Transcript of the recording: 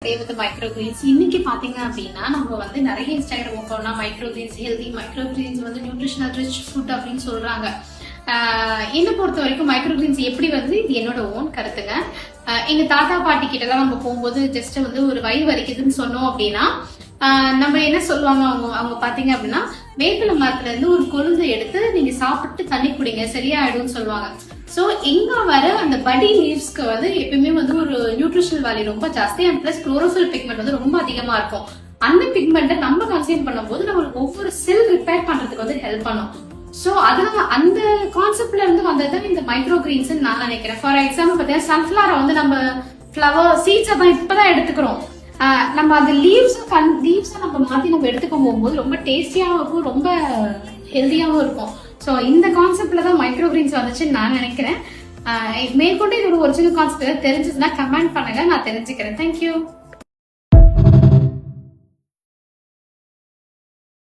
with microgreens இன்னைக்கு பாத்தீங்க அப்படின்னா நம்ம வந்து நிறைய இன்ஸ்டாகிராம் ஓபன்னா மைக்ரோகிரீன்ஸ் ஹெல்தி மைக்ரோகிரீன்ஸ் வந்து நியூட்ரிஷனல் ரிச் ஃபுட் அப்படின்னு சொல்றாங்க. என்ன பொறுத்த வரைக்கும் மைக்ரோகிரீன்ஸ் எப்படி வந்து இது என்னோட ஓன் கருத்துங்க. எங்க தாத்தா பாட்டி கிட்ட எல்லாம் நம்ம போகும்போது ஜஸ்ட் வந்து ஒரு வயிறு வலிக்குதுன்னு சொன்னோம் அப்படின்னா நம்ம என்ன சொல்லுவாங்க, அவங்க பாத்தீங்க அப்படின்னா வேப்பில மரத்துல இருந்து ஒரு கொழுந்து எடுத்து நீங்க சாப்பிட்டு தண்ணி குடிங்க சரியாயிடும்னு சொல்லுவாங்க. சோ இங்க வர அந்த படி லீவ்ஸ்க்கு வந்து எப்பயுமே வந்து ஒரு நியூட்ரிஷனல் வேல்யூ ரொம்ப ஜாஸ்தி அண்ட் பிளஸ் குளோரோஃபில் பிக்மெண்ட் வந்து ரொம்ப அதிகமா இருக்கும். அந்த பிக்மெண்ட்டை நம்ம கன்சியூம் பண்ணும்போது நம்மளுக்கு ஒவ்வொரு செல் ரிப்பேர் பண்றதுக்கு வந்து ஹெல்ப் பண்ணும். சோ அதனால அந்த கான்செப்ட்ல இருந்து வந்ததுதான் இந்த மைக்ரோகிரீன்ஸ் நான் நினைக்கிறேன். ஃபார் எக்ஸாம்பிள் பாத்தீங்கன்னா சன்ஃபிளவரை வந்து நம்ம ஃபிளவர் சீட்ஸை தான் இப்பதான் எடுத்துக்கிறோம். நம்ம அந்த லீவ்ஸை நம்ம மாத்தி நம்ம எடுத்துக்கும் போகும்போது ரொம்ப டேஸ்டியாவும் இருக்கும், ரொம்ப ஹெல்தியாவும் இருக்கும். சோ இந்த கான்செப்ட்ல தான் மைக்ரோகிரீன்ஸ் வந்துச்சுன்னு நான் நினைக்கிறேன். மேற்கொண்டு இதோட ஒரிஜினல் கான்செப்ட் தெரிஞ்சதுன்னா கமெண்ட் பண்ணுங்க, நான் தெரிஞ்சுக்கிறேன். தேங்க்யூ.